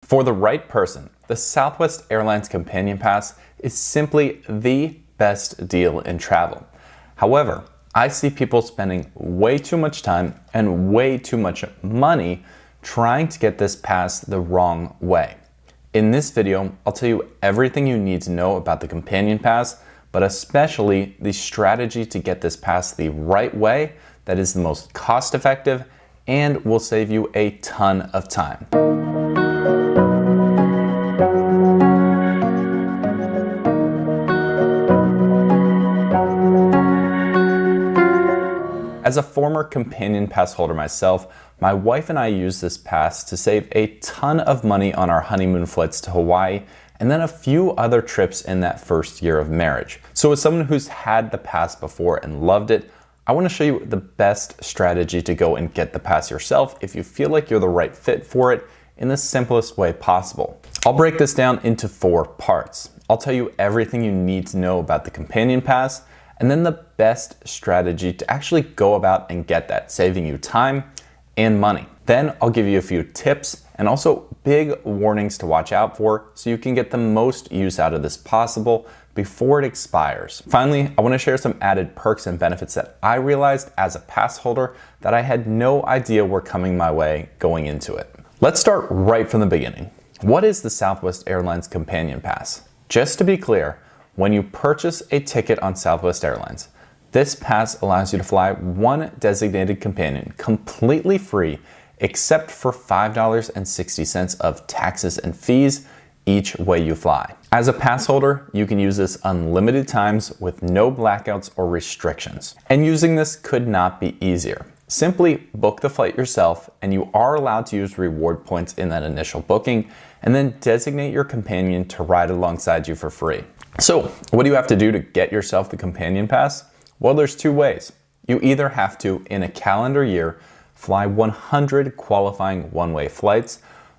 For the right person, the Southwest Airlines Companion Pass is simply the best deal in travel. However, I see people spending way too much time and way too much money trying to get this pass the wrong way. In this video, I'll tell you everything you need to know about the Companion Pass, but especially the strategy to get this pass the right way that is the most cost-effective and will save you a ton of time. As a former Companion Pass holder myself, my wife and I used this pass to save a ton of money on our honeymoon flights to Hawaii and then a few other trips in that first year of marriage. So as someone who's had the pass before and loved it, I want to show you the best strategy to go and get the pass yourself if you feel like you're the right fit for it in the simplest way possible. I'll break this down into 4 parts. I'll tell you everything you need to know about the Companion Pass, and then the best strategy to actually go about and get that, saving you time and money. Then I'll give you a few tips and also big warnings to watch out for so you can get the most use out of this possible before it expires. Finally, I want to share some added perks and benefits that I realized as a pass holder that I had no idea were coming my way going into it. Let's start right from the beginning. What is the Southwest Airlines Companion Pass? Just to be clear, when you purchase a ticket on Southwest Airlines, this pass allows you to fly one designated companion completely free except for $5.60 of taxes and fees each way you fly. As a pass holder, you can use this unlimited times with no blackouts or restrictions. And using this could not be easier. Simply book the flight yourself and you are allowed to use reward points in that initial booking and then designate your companion to ride alongside you for free. So what do you have to do to get yourself the Companion Pass? Well, there's 2 ways. You either have to, in a calendar year, fly 100 qualifying one-way flights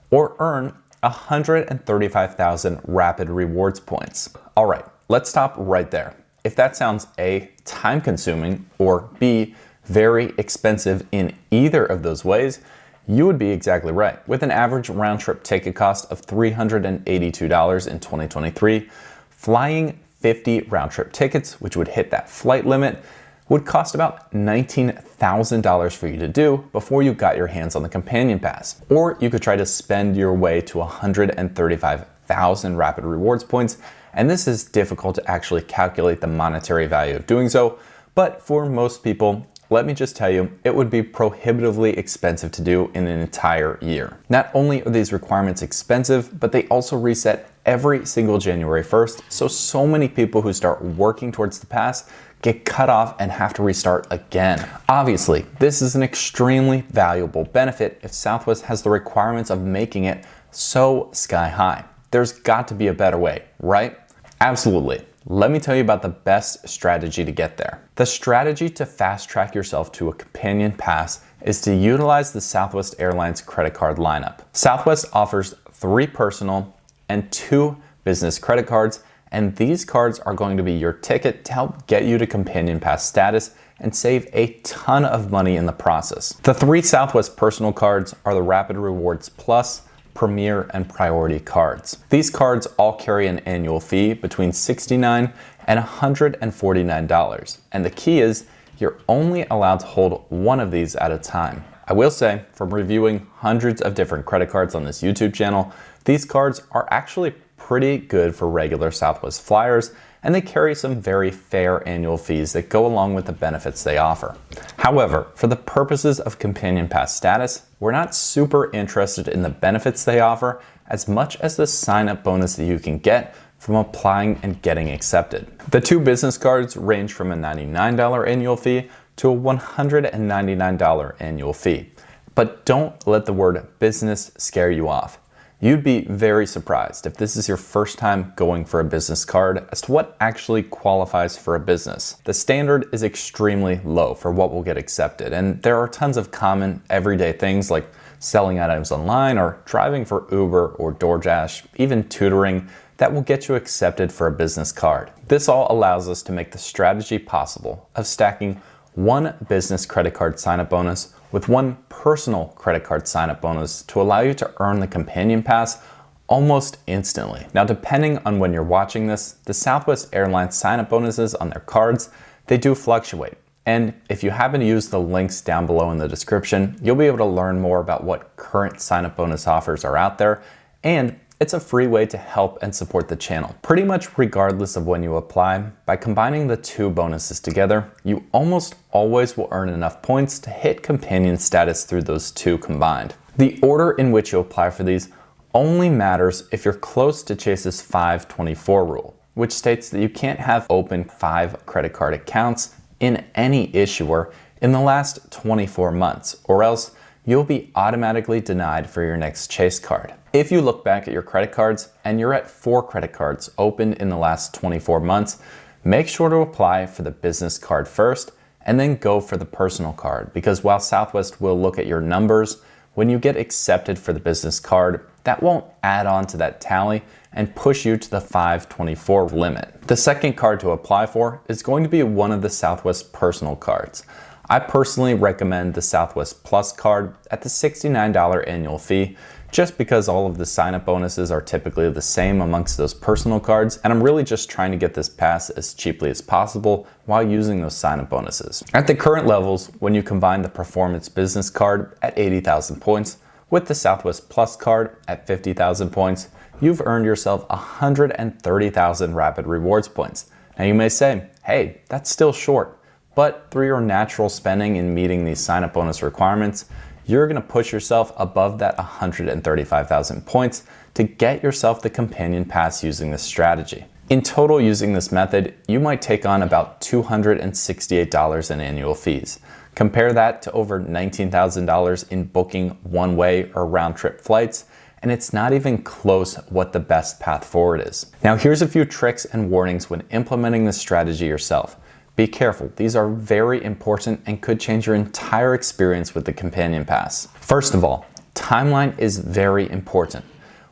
or earn 135,000 rapid rewards points. All right, let's stop right there. If that sounds A, time-consuming, or B, very expensive in either of those ways, you would be exactly right. With an average round-trip ticket cost of $382 in 2023, flying 50 round-trip tickets, which would hit that flight limit, would cost about $19,000 for you to do before you got your hands on the Companion Pass. Or you could try to spend your way to 135,000 rapid rewards points, and this is difficult to actually calculate the monetary value of doing so, but for most people, let me just tell you, it would be prohibitively expensive to do in an entire year. Not only are these requirements expensive, but they also reset every single January 1st, so many people who start working towards the pass get cut off and have to restart again. Obviously, this is an extremely valuable benefit if Southwest has the requirements of making it so sky high. There's got to be a better way, right? Absolutely. Let me tell you about the best strategy to get there. The strategy to fast track yourself to a Companion Pass is to utilize the Southwest Airlines credit card lineup. Southwest offers 3 personal and 2 business credit cards, and these cards are going to be your ticket to help get you to Companion Pass status and save a ton of money in the process. The 3 Southwest personal cards are the Rapid Rewards Plus, Premier, and Priority cards. These cards all carry an annual fee between $69 and $149, and the key is you're only allowed to hold one of these at a time. I will say, from reviewing hundreds of different credit cards on this YouTube channel, these cards are actually pretty good for regular Southwest flyers, and they carry some very fair annual fees that go along with the benefits they offer. However, for the purposes of Companion Pass status, we're not super interested in the benefits they offer as much as the sign-up bonus that you can get from applying and getting accepted. The 2 business cards range from a $99 annual fee to a $199 annual fee. But don't let the word business scare you off. You'd be very surprised if this is your first time going for a business card as to what actually qualifies for a business. The standard is extremely low for what will get accepted, and there are tons of common everyday things like selling items online or driving for Uber or DoorDash, even tutoring, that will get you accepted for a business card. This all allows us to make the strategy possible of stacking 1 business credit card sign-up bonus with 1 personal credit card sign-up bonus to allow you to earn the Companion Pass almost instantly. Now, depending on when you're watching this, the Southwest Airlines sign-up bonuses on their cards, they do fluctuate. And if you happen to use the links down below in the description, you'll be able to learn more about what current sign-up bonus offers are out there, and it's a free way to help and support the channel. Pretty much regardless of when you apply, by combining the two bonuses together, you almost always will earn enough points to hit companion status through those two combined. The order in which you apply for these only matters if you're close to Chase's 524 rule, which states that you can't have open 5 credit card accounts in any issuer in the last 24 months, or else you'll be automatically denied for your next Chase card. If you look back at your credit cards and you're at 4 credit cards opened in the last 24 months, make sure to apply for the business card first and then go for the personal card, because while Southwest will look at your numbers, when you get accepted for the business card, that won't add on to that tally and push you to the 524 limit. The second card to apply for is going to be one of the Southwest personal cards. I personally recommend the Southwest Plus card at the $69 annual fee, just because all of the sign-up bonuses are typically the same amongst those personal cards, and I'm really just trying to get this pass as cheaply as possible while using those sign-up bonuses. At the current levels, when you combine the Performance Business card at 80,000 points with the Southwest Plus card at 50,000 points, you've earned yourself 130,000 Rapid Rewards points. Now you may say, hey, that's still short. But through your natural spending and meeting these sign-up bonus requirements, you're gonna push yourself above that 135,000 points to get yourself the Companion Pass using this strategy. In total, using this method, you might take on about $268 in annual fees. Compare that to over $19,000 in booking one-way or round-trip flights, and it's not even close what the best path forward is. Now, here's a few tricks and warnings when implementing this strategy yourself. Be careful, these are very important and could change your entire experience with the Companion Pass. First of all, timeline is very important.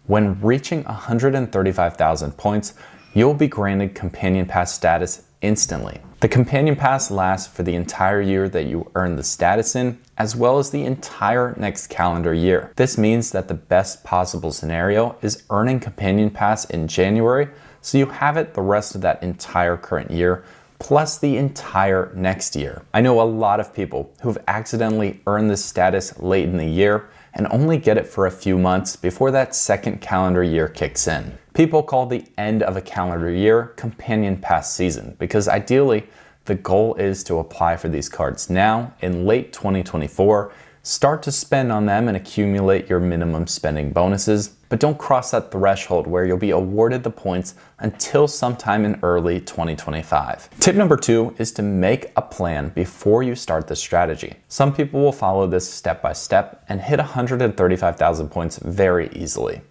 When reaching 135,000 points, you'll be granted Companion Pass status instantly. The Companion Pass lasts for the entire year that you earn the status in, as well as the entire next calendar year. This means that the best possible scenario is earning Companion Pass in January, so you have it the rest of that entire current year, plus the entire next year. I know a lot of people who've accidentally earned this status late in the year and only get it for a few months before that second calendar year kicks in. People call the end of a calendar year Companion Pass season, because ideally the goal is to apply for these cards now in late 2024, start to spend on them and accumulate your minimum spending bonuses, but don't cross that threshold where you'll be awarded the points until sometime in early 2025. Tip number 2 is to make a plan before you start the strategy. Some people will follow this step by step and hit 135,000 points very easily.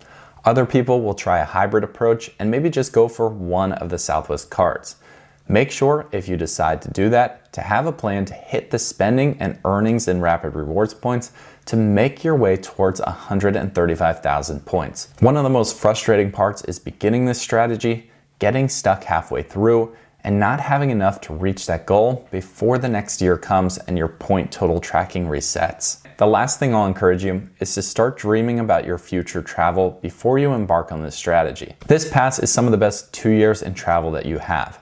Other people will try a hybrid approach and maybe just go for one of the Southwest cards. Make sure, if you decide to do that, to have a plan to hit the spending and earnings in Rapid Rewards points to make your way towards 135,000 points. One of the most frustrating parts is beginning this strategy, getting stuck halfway through, and not having enough to reach that goal before the next year comes and your point total tracking resets. The last thing I'll encourage you is to start dreaming about your future travel before you embark on this strategy. This pass is some of the best 2 years in travel that you have.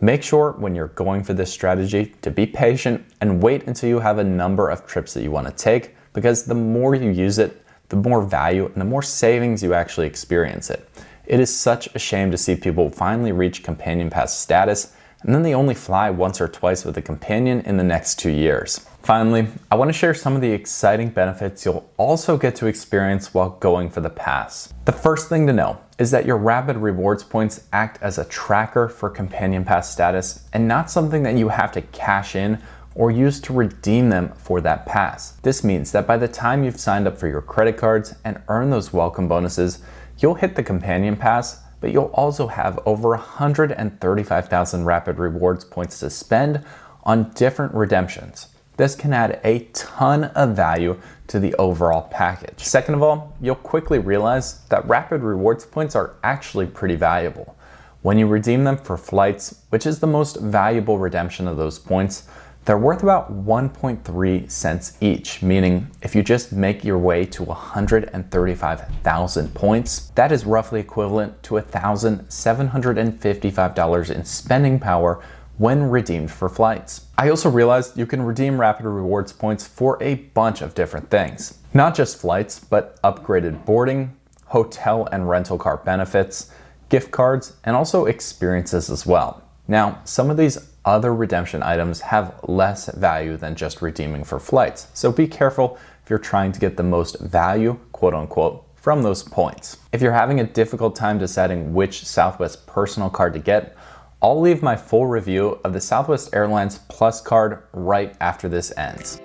Make sure when you're going for this strategy to be patient and wait until you have a number of trips that you want to take, because the more you use it, the more value and the more savings you actually experience it. It is such a shame to see people finally reach Companion Pass status and then they only fly once or twice with a companion in the next 2 years. Finally, I want to share some of the exciting benefits you'll also get to experience while going for the pass. The first thing to know is that your Rapid Rewards points act as a tracker for Companion Pass status and not something that you have to cash in or use to redeem them for that pass. This means that by the time you've signed up for your credit cards and earned those welcome bonuses, you'll hit the Companion Pass, but you'll also have over 135,000 Rapid Rewards points to spend on different redemptions. This can add a ton of value to the overall package. Second of all, you'll quickly realize that Rapid Rewards points are actually pretty valuable. When you redeem them for flights, which is the most valuable redemption of those points, They're worth about 1.3 cents each, meaning if you just make your way to 135,000 points, that is roughly equivalent to $1,755 in spending power when redeemed for flights. I also realized you can redeem Rapid Rewards points for a bunch of different things. Not just flights, but upgraded boarding, hotel and rental car benefits, gift cards, and also experiences as well. Now, some of these other redemption items have less value than just redeeming for flights, so be careful if you're trying to get the most value, quote unquote, from those points. If you're having a difficult time deciding which Southwest personal card to get, I'll leave my full review of the Southwest Airlines Plus card right after this ends.